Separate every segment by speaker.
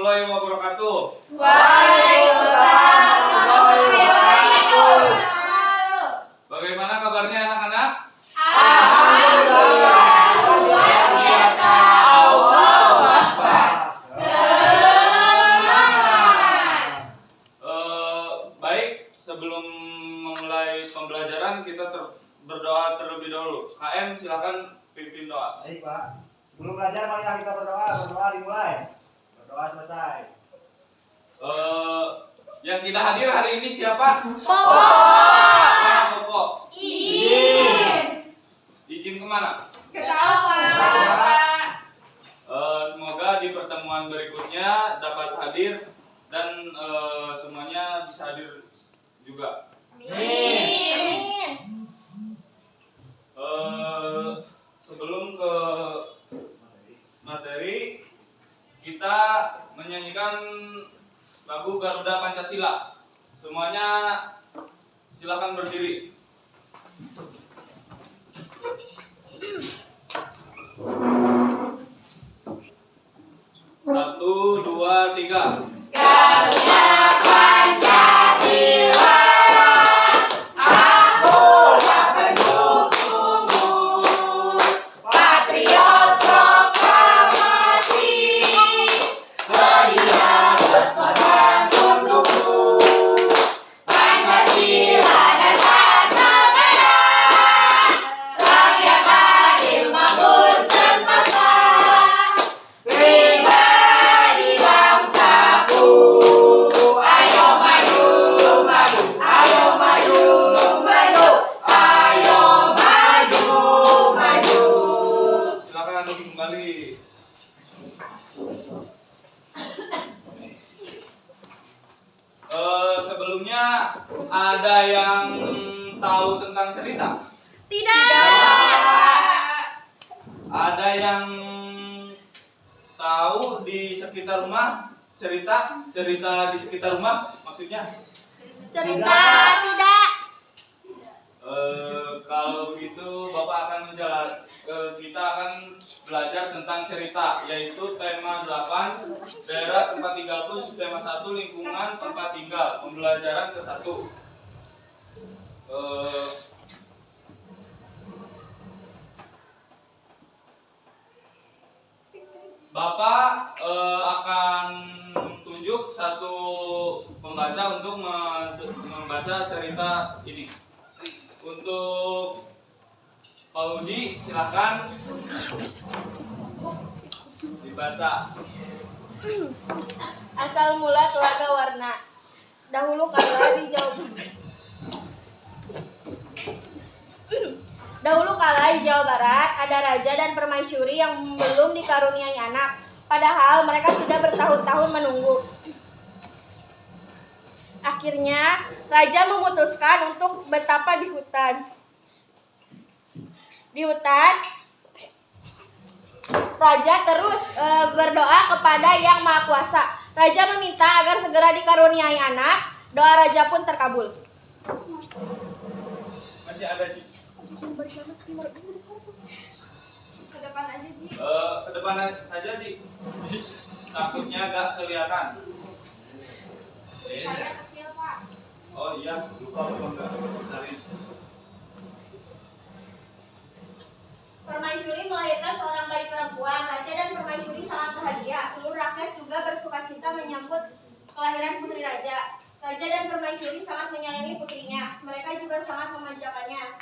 Speaker 1: warahmatullahi wabarakatuh.
Speaker 2: Waalaikumsalam warahmatullahi wabarakatuh.
Speaker 1: Bagaimana kabarnya anak-anak?
Speaker 2: Alhamdulillah, luar biasa. Allahu Akbar. Semangat.
Speaker 1: Baik, sebelum memulai pembelajaran kita berdoa terlebih dahulu. KM silakan pimpin doa.
Speaker 3: Baik Pak, sebelum belajar marilah kita berdoa. Berdoa dimulai, berdoa selesai.
Speaker 1: Yang tidak hadir hari ini siapa?
Speaker 2: Popo.
Speaker 1: Mana Popo?
Speaker 2: Izin.
Speaker 1: Izin kemana?
Speaker 2: Ketawa.
Speaker 1: Semoga di pertemuan berikutnya dapat hadir dan semuanya bisa hadir juga.
Speaker 2: Amin.
Speaker 1: Sebelum ke materi, kita menyanyikan lagu Garuda Pancasila. Semuanya silakan berdiri. 1, 2, 3.
Speaker 2: Garuda Pancasila, aku tak pendukungmu. Patriot proklamasi, sedia berkorban untukmu. Pancasila dasar negara, rakyat adil makmur sentosa. Pribadi bangsaku, ayo maju, maju, ayo maju, maju, ayo maju, maju.
Speaker 1: Silakan kembali. Sebelumnya ada yang tahu tentang cerita?
Speaker 2: Tidak.
Speaker 1: Ada yang tahu di sekitar rumah cerita di sekitar rumah maksudnya?
Speaker 2: Cerita tidak.
Speaker 1: Kalau begitu Bapak akan menjelaskan, kita akan belajar tentang cerita, yaitu tema 8 daerah tempat tinggalku, subtema 1 lingkungan tempat tinggal, pembelajaran ke-1. Bapak akan tunjuk satu pembaca untuk membaca cerita ini. Untuk Pak Uji, silakan dibaca.
Speaker 4: Asal mula Telaga Warna. Dahulu kala di Jawa Barat ada raja dan permaisuri yang belum dikaruniai anak, padahal mereka sudah bertahun-tahun menunggu. Akhirnya raja memutuskan untuk bertapa di hutan. Raja terus berdoa kepada Yang Maha Kuasa. Raja meminta agar segera dikaruniai anak. Doa raja pun terkabul.
Speaker 1: Masih ada Ji?
Speaker 4: Ke depan aja, Ji.
Speaker 1: Ke depan saja Ji. Takutnya gak kelihatan.
Speaker 4: Saya kecil, Pak.
Speaker 1: Oh iya, lupa enggak besarin.
Speaker 4: Permaisuri melahirkan seorang bayi perempuan. Raja dan permaisuri sangat bahagia. Seluruh rakyat juga bersukacita menyambut kelahiran putri raja. Raja dan permaisuri sangat menyayangi putrinya. Mereka juga sangat memanjakannya.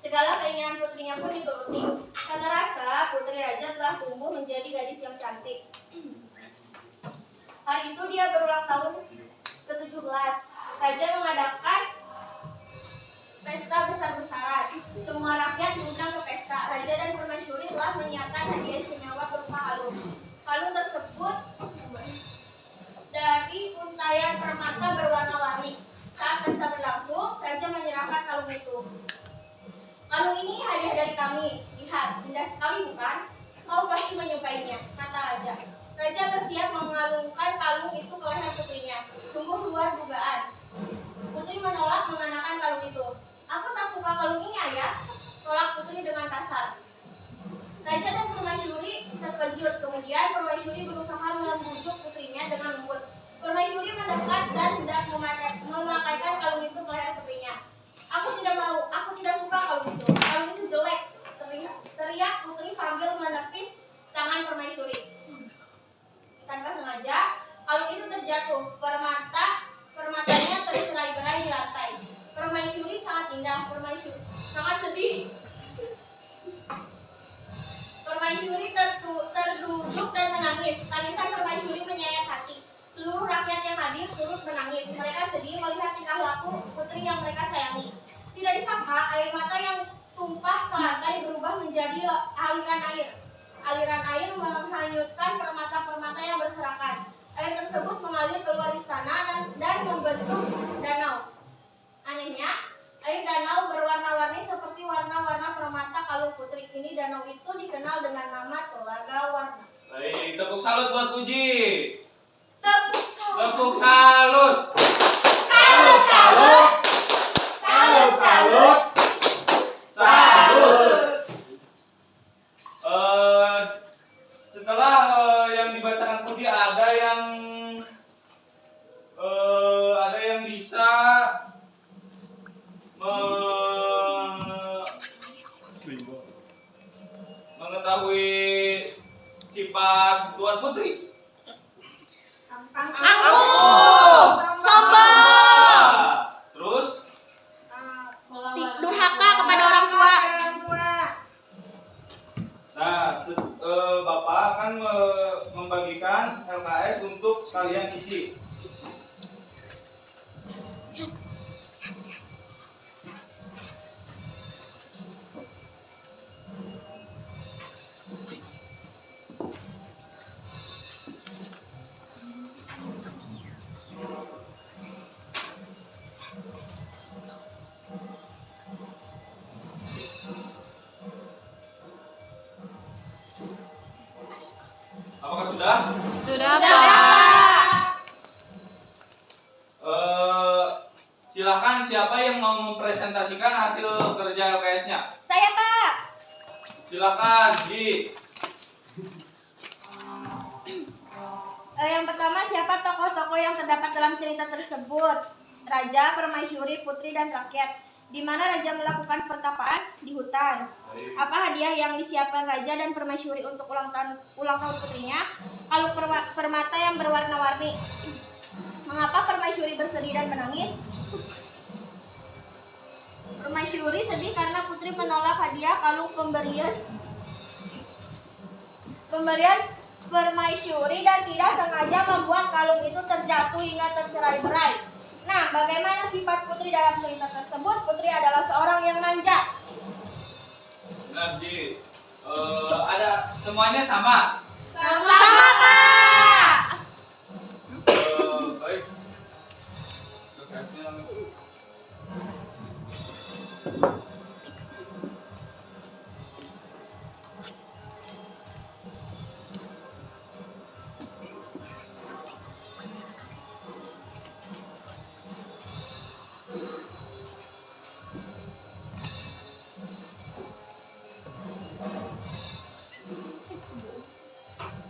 Speaker 4: Segala keinginan putrinya pun dituruti. Tak terasa, putri raja telah tumbuh menjadi gadis yang cantik. Hari itu dia berulang tahun ke-17. Raja mengadakan pesta besar-besaran. Semua rakyat diundang ke pesta. Raja dan permaisuri telah menyiapkan hadiah istimewa berupa kalung. Kalung tersebut dari untayan permata berwarna-warni. Saat pesta berlangsung, raja menyerahkan kalung itu. Kalung ini hadiah dari kami. Lihat, indah sekali bukan? Kau pasti menyukainya, kata raja. Raja bersiap mengalungkan kalung itu ke leher putrinya. Sungguh luar dugaan. Putri menolak mengenakan kalung itu. Aku tak suka kalung ini, ayah, tolak putri dengan kasar. Raja dan permaisuri terkejut. Kemudian permaisuri berusaha membujuk terjatuh. Permatanya tercerai-berai di lantai. Permaisuri sangat indah. Permaisuri sangat sedih. Permaisuri terduduk dan menangis. Tangisan permaisuri menyayat hati. Seluruh rakyat yang hadir turut menangis. Mereka sedih melihat tingkah laku putri yang mereka sayangi. Tidak disangka, air mata yang tumpah ke lantai berubah menjadi aliran air. Aliran air menghanyutkan permata-permata yang berserakan. Air tersebut mengalir keluar istana dan membentuk danau. Anehnya, air danau berwarna-warni seperti warna-warna permata kalung putri. Kini danau itu dikenal dengan nama Telaga Warna.
Speaker 1: Baik, tepuk salut buat Puji.
Speaker 4: Tepuk salut.
Speaker 1: Tepuk salut.
Speaker 2: Salut, salut. Salut, salut.
Speaker 1: Salut. Setelah yang dibacakan Puji ada yang bisa mengetahui sifat Tuan Putri.
Speaker 2: Angkuh. Sombong.
Speaker 1: Terus
Speaker 2: Durhaka kepada orang tua.
Speaker 1: nah, Bapak akan membagikan LKS untuk kalian isi. Apakah sudah?
Speaker 2: Sudah, Pak.
Speaker 1: Silakan siapa yang mau mempresentasikan hasil kerja LKS-nya?
Speaker 4: Saya, Pak.
Speaker 1: Silakan, Ji.
Speaker 4: Yang pertama, siapa tokoh-tokoh yang terdapat dalam cerita tersebut? Raja, permaisuri, putri, dan rakyat. Di mana raja melakukan pertapaan? Di hutan. Apa hadiah yang disiapkan raja dan permaisuri untuk ulang tahun putrinya? Kalung permata yang berwarna-warni. Mengapa permaisuri bersedih dan menangis? Permaisuri sedih karena putri menolak hadiah kalung pemberian permaisuri dan tidak sengaja membuat kalung itu terjatuh hingga tercerai-berai. Nah, bagaimana sifat putri dalam cerita tersebut? Putri adalah seorang yang manja.
Speaker 1: Benar, Ji. Ada semuanya sama.
Speaker 2: Sama, Pak.
Speaker 1: Baik. LKS-nya.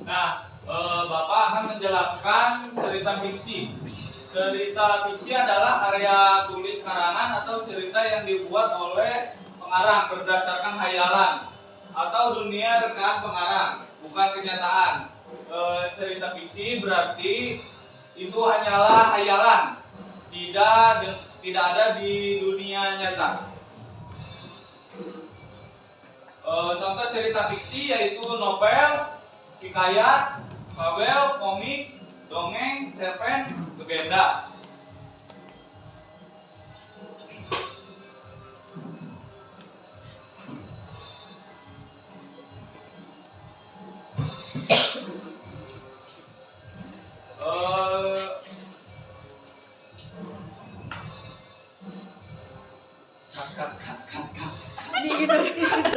Speaker 1: Nah, Bapak akan menjelaskan cerita fiksi. Cerita fiksi adalah karya tulis karangan atau cerita yang dibuat oleh pengarang berdasarkan hayalan atau dunia rekaan pengarang, bukan kenyataan. Cerita fiksi berarti itu hanyalah hayalan, tidak ada di dunia nyata. Contoh cerita fiksi yaitu novel, hikayat, fabel, komik, dongeng, cerpen, legenda.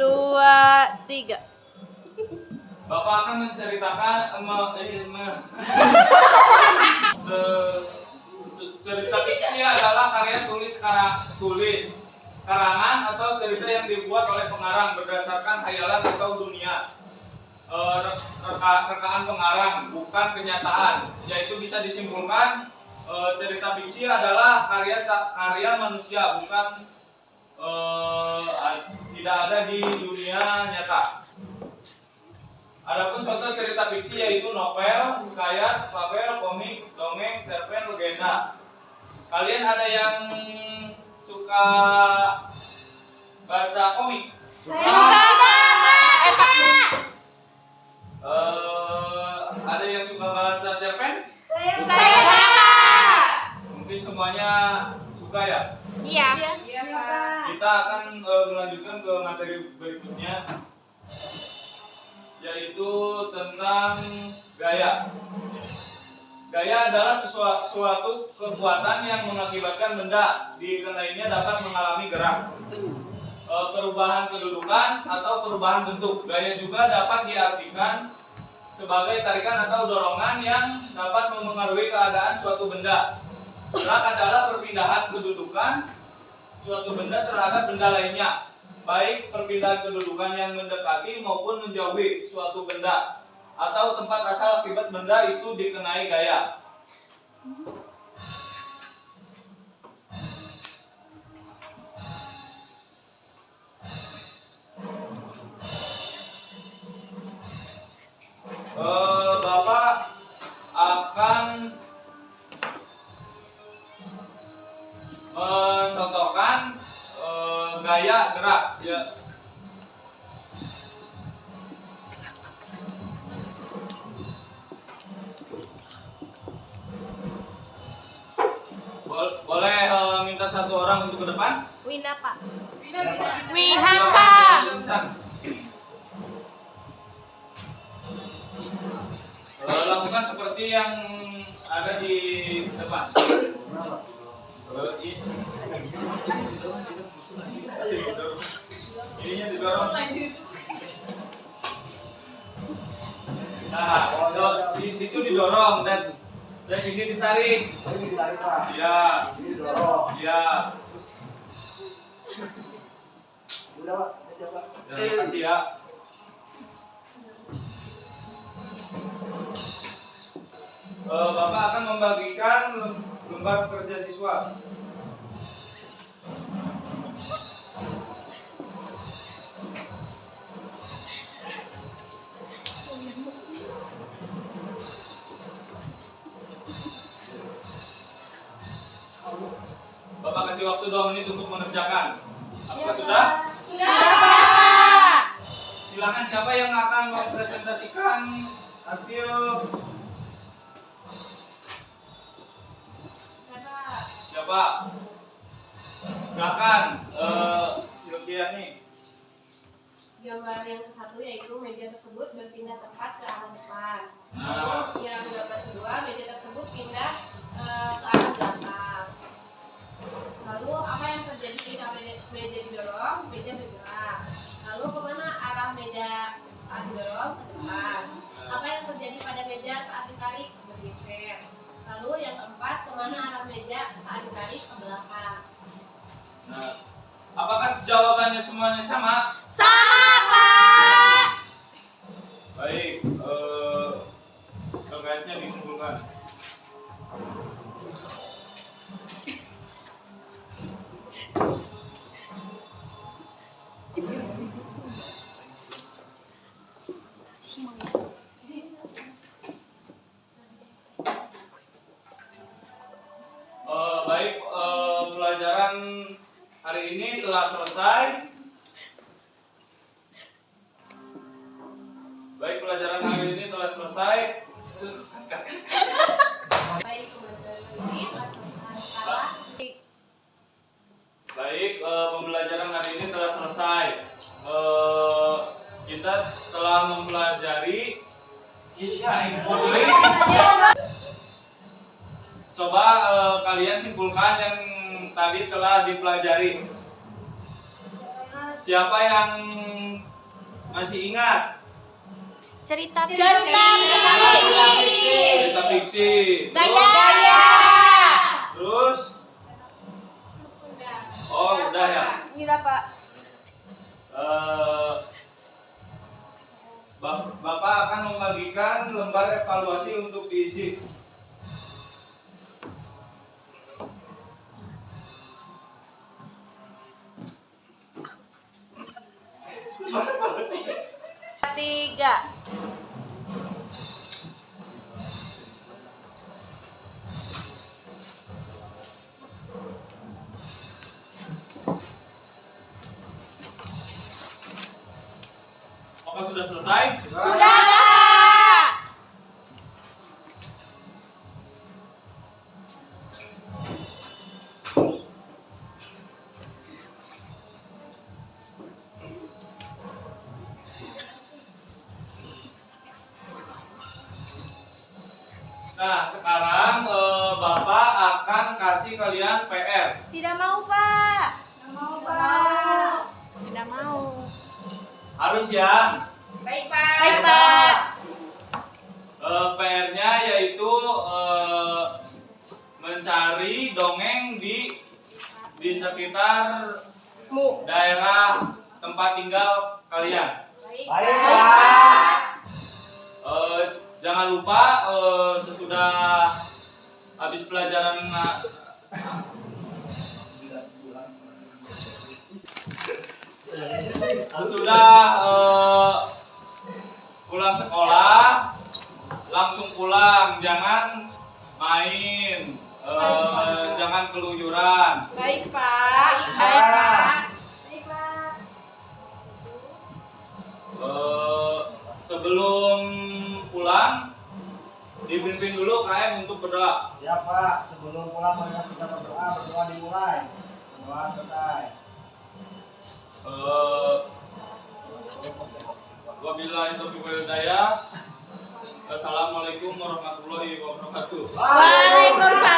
Speaker 2: Dua, tiga.
Speaker 1: Bapak akan menceritakan cerita fiksi adalah karya tulis karangan atau cerita yang dibuat oleh pengarang berdasarkan hayalan atau dunia rekaan pengarang, bukan kenyataan. Yaitu bisa disimpulkan cerita fiksi adalah karya manusia, bukan tidak ada di dunia nyata. Adapun contoh cerita fiksi yaitu novel, hikayat, fabel, komik, dongeng, cerpen, legenda. Kalian ada yang suka baca komik? Ada yang suka baca cerpen? Mungkin semuanya suka ya?
Speaker 2: Iya.
Speaker 1: Kita akan melanjutkan ke materi berikutnya, yaitu tentang gaya. Gaya adalah suatu kekuatan yang mengakibatkan benda dikenainya dapat mengalami gerak, perubahan kedudukan atau perubahan bentuk. Gaya juga dapat diartikan sebagai tarikan atau dorongan yang dapat memengaruhi keadaan suatu benda. Gerak adalah perpindahan kedudukan suatu benda terhadap benda lainnya, baik perpindahan kedudukan yang mendekati maupun menjauhi suatu benda atau tempat asal akibat benda itu dikenai gaya. Bapak akan mencontohkan gaya gerak ya. Boleh minta satu orang untuk ke depan?
Speaker 2: Winda, Pak.
Speaker 1: Wihan, Pak. Lakukan seperti yang ada di depan. Ininya didorong. Nah, itu didorong dan ini ditarik.
Speaker 3: Ini ditarik, Pak.
Speaker 1: Ya,
Speaker 3: Ini didorong.
Speaker 1: ya.
Speaker 3: Udah, Pak. Siap, Pak.
Speaker 1: Terima kasih ya. Bapak akan membagikan lembar kerja siswa. Bapak kasih waktu 2 menit untuk mengerjakan. Apakah sudah? Silakan, siapa yang akan mempresentasikan hasil? Siapa? Silakan, Silviani.
Speaker 5: Gambar yang ke-1 yaitu meja tersebut berpindah tempat ke arah depan.
Speaker 1: Nah,
Speaker 5: Yang gambar kedua, meja tersebut pindah ke arah belakang. Lalu apa yang terjadi ketika meja didorong? Meja bergerak. Lalu kemana arah meja saat didorong? Ke depan. Apa yang terjadi pada meja saat ditarik? Bergeser. Lalu yang keempat, kemana arah meja saat ditarik? Ke belakang.
Speaker 1: nah, apakah jawabannya semuanya sama?
Speaker 2: Sama, Pak.
Speaker 1: Baik, LKS-nya dikumpulkan. Baik, pelajaran hari ini telah selesai. Baik, pelajaran hari ini telah selesai.
Speaker 5: Baik, pembelajaran ini telah selesai.
Speaker 1: Baik, pembelajaran hari ini telah selesai. Kita telah mempelajari. Coba kalian simpulkan yang tadi telah dipelajari. Siapa yang masih ingat?
Speaker 2: Cerita
Speaker 1: Cerita fiksi.
Speaker 2: Gaya.
Speaker 1: Terus? Oh, udah ya.
Speaker 2: Iya, Pak.
Speaker 1: Bapak akan membagikan lembar evaluasi untuk diisi.
Speaker 2: Tiga.
Speaker 1: Apa sudah selesai?
Speaker 2: Sudah, Pak.
Speaker 1: Nah, sekarang Bapak akan kasih kalian PR.
Speaker 2: Tidak mau, Pak.
Speaker 4: Mau Pak.
Speaker 2: Tidak mau.
Speaker 1: Harus ya.
Speaker 5: Baik, Pak.
Speaker 2: Baik, Pak.
Speaker 1: PR-nya yaitu mencari dongeng di sekitar daerah tempat tinggal kalian.
Speaker 5: Baik,
Speaker 3: Baik,
Speaker 5: Pak.
Speaker 3: Pak.
Speaker 1: Jangan lupa sesudah habis pelajaran sesudah pulang sekolah langsung pulang, jangan main, jangan keluyuran.
Speaker 2: Baik, Pak.
Speaker 5: Baik, Pak.
Speaker 4: Baik Pak.
Speaker 1: Sebelum pulang dipimpin dulu KM untuk berdoa.
Speaker 3: Siap, Pak. Sebelum pulang mereka kita berdoa dimulai. Berdoa selesai.
Speaker 1: Wabillahi taufiq wal hidayah. Assalamualaikum warahmatullahi wabarakatuh.
Speaker 2: Waalaikumsalam.